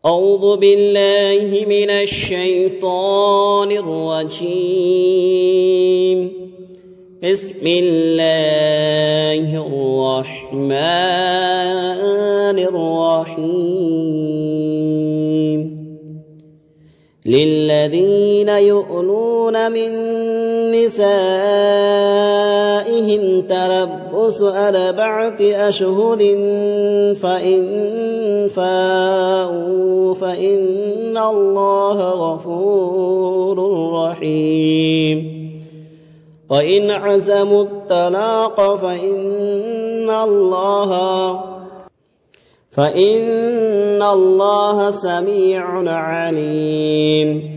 أعوذ بالله من الشيطان الرجيم بسم الله الرحمن الرحيم للذين يؤلون من نسائهم تربص 4 أشهر فإن فاءوا فإن الله غفور رحيم وإن عزموا الطلاق فإن الله سميع عليم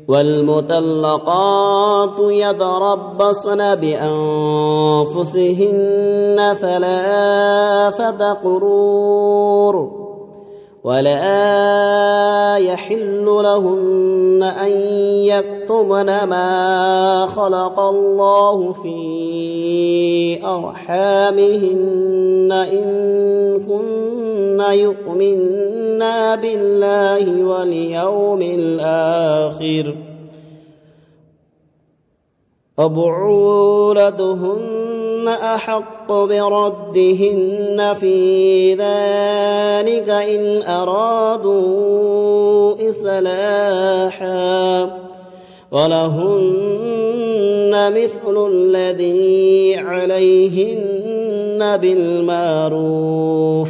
والمطلقات يتربصن بأنفسهن 3 قرور ولا يحل لهن أن يكتمن ما خلق الله في أرحامهن إن كن يؤمن بالله واليوم الآخر وبعولتهن أحق بردهن في ذلك إن أرادوا إصلاحا ولهن مثل الذي عليهن بالمعروف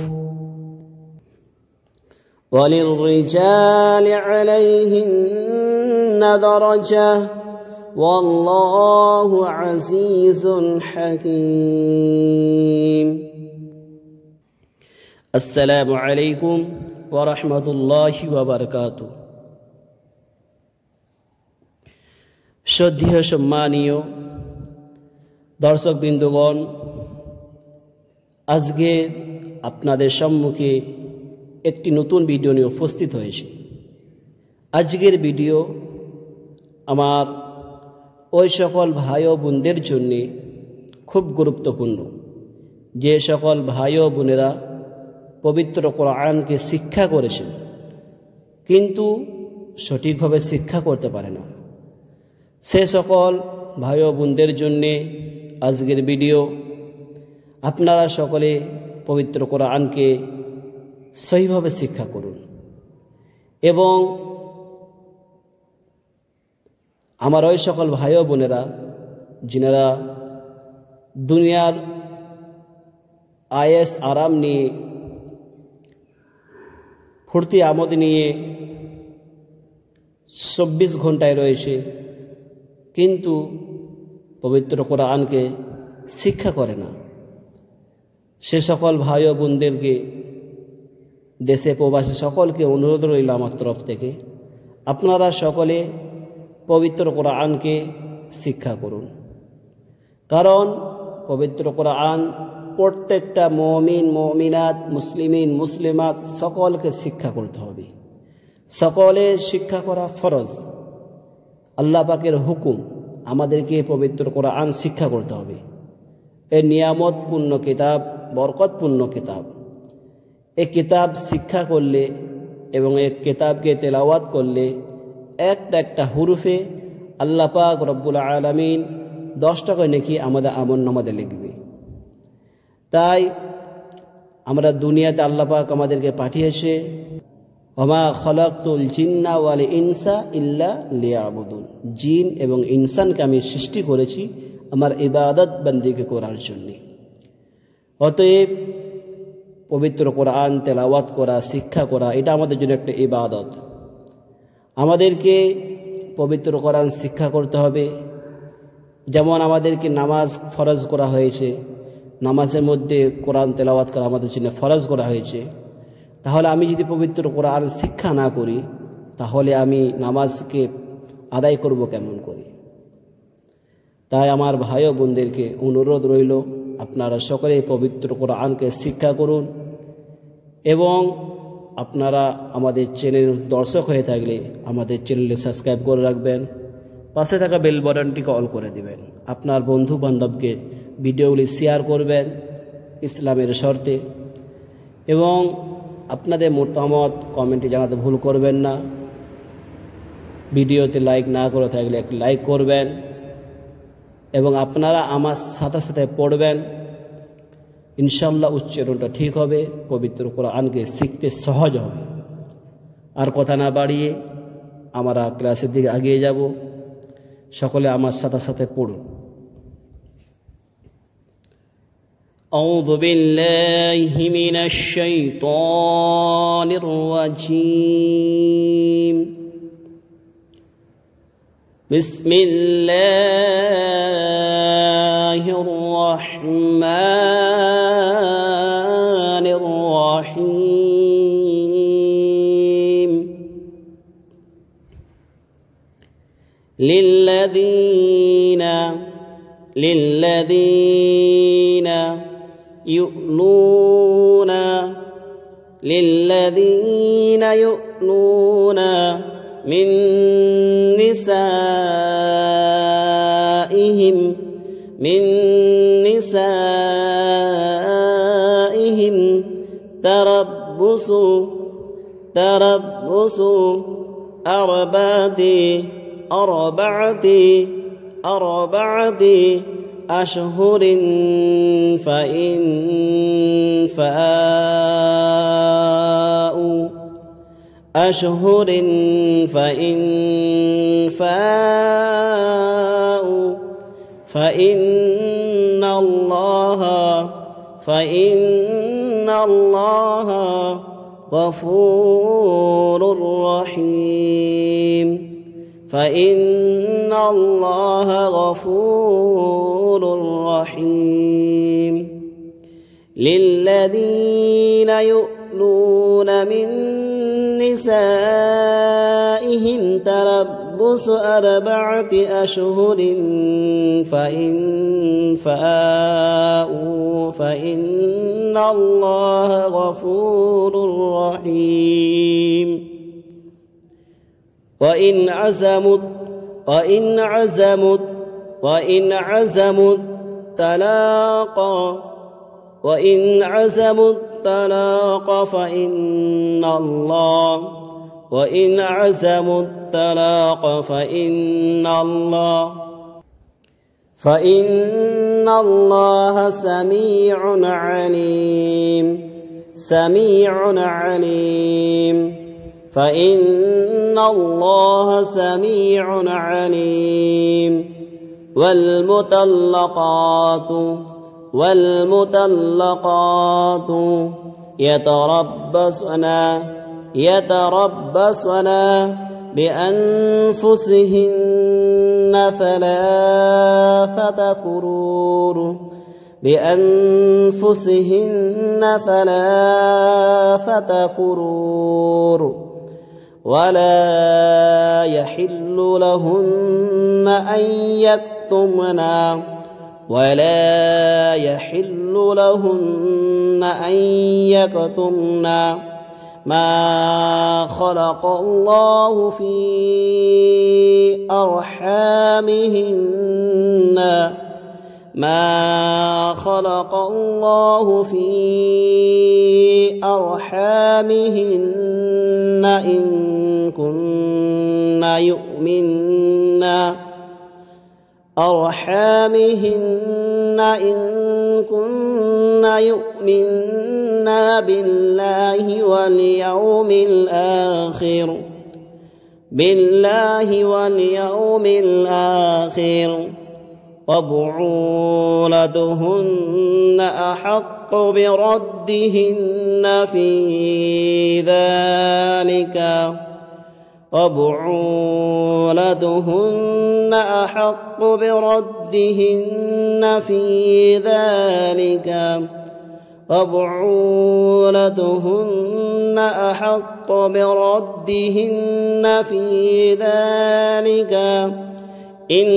وللرجال عليهن درجة والله عزيز حكيم السلام عليكم ورحمة الله وبركاته শ্রদ্ধেয় সম্মানীয় দর্শক বিন্দুগণ, আজকে আপনাদের সম্মুখে একটি নতুন ভিডিও নিয়ে উপস্থিত হয়েছে। আজকের ভিডিও আমার ওই সকল ভাই ও বোনদের জন্য খুব গুরুত্বপূর্ণ, যে সকল ভাই ও বোনেরা পবিত্র কোরআনকে শিক্ষা করেছেন কিন্তু সঠিকভাবে শিক্ষা করতে পারে না। সে সকল ভাই ও বোনদের জন্যে আজকের ভিডিও। আপনারা সকলে পবিত্র কোরআনকে সহিভাবে শিক্ষা করুন এবং আমার ওই সকল ভাই ও বোনেরা যিনারা দুনিয়ার আয়েস আরাম নিয়ে, ফুর্তি আমোদ নিয়ে 24 ঘন্টায় রয়েছে কিন্তু পবিত্র কোরআনকে শিক্ষা করে না, সে সকল ভাই ও বোনদেরকে, দেশে প্রবাসী সকলকে অনুরোধ রইল আমার তরফ থেকে, আপনারা সকলে পবিত্র কোরআনকে শিক্ষা করুন। কারণ পবিত্র কোরআন প্রত্যেকটা মুমিন, মুমিনাত, মুসলিমিন, মুসলিমাত সকলকে শিক্ষা করতে হবে। সকলের শিক্ষা করা ফরজ। আল্লাহ পাকের হুকুম, আমাদেরকে পবিত্র কোরআন শিক্ষা করতে হবে। এ নিয়ামতপূর্ণ কিতাব, বরকতপূর্ণ কিতাব। এই কিতাব শিক্ষা করলে এবং এই কিতাবকে তেলাওয়াত করলে একটা একটা হুরুফে আল্লাহ পাক রব্বুল আলামিন 10 টাকা নেকি আমাদের আমলনামাতে লিখবে। তাই আমরা দুনিয়াতে আল্লাহ পাক আমাদেরকে পাঠিয়েছে, ওমা খালাকতুল জিন্না ওয়াল ইনসা ইল্লা লিয়াবুদুন, জিন এবং ইনসানকে আমি সৃষ্টি করেছি আমার ইবাদত বন্দেগী করার জন্য। অতএব পবিত্র কোরআন তেলাওয়াত করা, শিক্ষা করা, এটা আমাদের জন্য একটা ইবাদত। আমাদেরকে পবিত্র কোরআন শিক্ষা করতে হবে। যেমন আমাদেরকে নামাজ ফরজ করা হয়েছে, নামাজের মধ্যে কোরআন তেলাওয়াত করা আমাদের জন্য ফরজ করা হয়েছে। তাহলে আমি যদি পবিত্র কোরআন শিক্ষা না করি তাহলে আমি নামাজকে আদায় করব কেমন করে? তাই আমার ভাই ও বোনদেরকে অনুরোধ রইল, আপনারা সকলে পবিত্র কোরআনকে শিক্ষা করুন এবং আপনারা আমাদের চ্যানেল দর্শক হয়ে থাকলে আমাদের চ্যানেলে সাবস্ক্রাইব করে রাখবেন, পাশে থাকা বেল বাটনটিকে অল করে দিবেন, আপনার বন্ধু বান্ধবকে ভিডিওগুলি শেয়ার করবেন ইসলামের শর্তে এবং আপনাদের মতামত কমেন্টে জানাতে ভুল করবেন না। ভিডিওতে লাইক না করে থাকলে একটু লাইক করবেন এবং আপনারা আমার সাথে সাথে পড়বেন। ইনশাআল্লাহ উচ্চারণটা ঠিক হবে, পবিত্র কোরআনকে শিখতে সহজ হবে। আর কথা না বাড়িয়ে আমরা ক্লাসের দিকে এগিয়ে যাব। সকলে আমার সাথে সাথে পড়ুন। أعوذ بالله من الشيطان الرجيم. بسم الله الرحمن الرحيم. للذين يؤلون من نسائهم تربص أربعة أشهر فإن فاءوا فإن الله غفور رحيم. فإن الله غفور رحيم. للذين يؤلون من نسائهم تربص 4 أشهر فإن فاءوا فإن الله غفور رحيم. وإن عزموا الطلاق فإن الله سميع عليم. فإن الله سميع عليم. والمطلقات يتربصن بأنفسهن 3 قرور. ولا يحل لهن أن يكتمن ما خلق الله في أرحامهن إن كن يؤمن بالله واليوم الآخر وبعولتهن أحق بردهن في ذلك وبعولتهن أحق بردهن في ذلك إن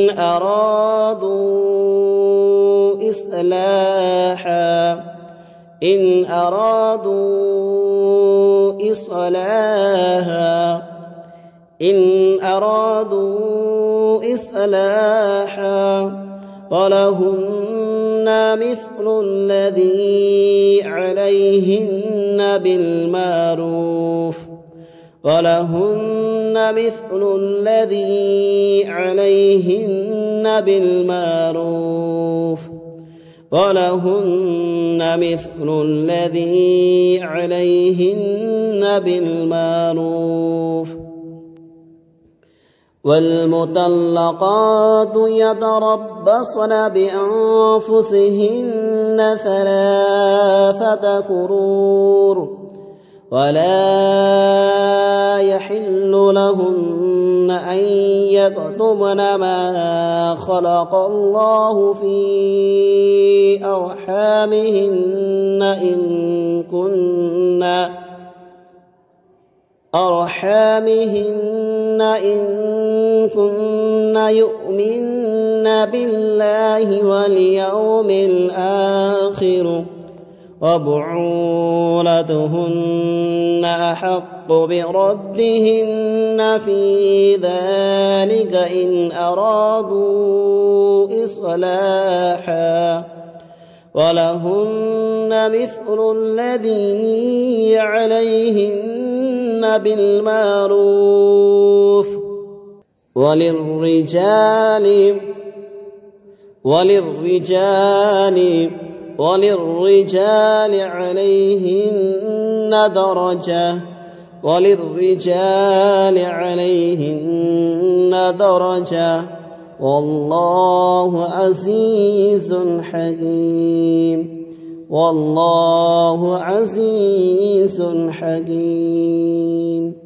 أرادوا إصلاحا ولهن مثل الذي عليهن بالمعروف ولهن مثل الذي عليهن بالمعروف ولهن مثل الذي عليهن بالمعروف والمطلقات يتربصن بأنفسهن 3 قرور ولا يحل لهن أن يكتمن ما خلق الله في أرحامهن إن كن يؤمن بالله واليوم الآخر وبعولتهن أحق بردهن في ذلك إن أرادوا إصلاحا ولهن مثل الذي عليهن بالمعروف وللرجال عليهن درجة والله عزيز حكيم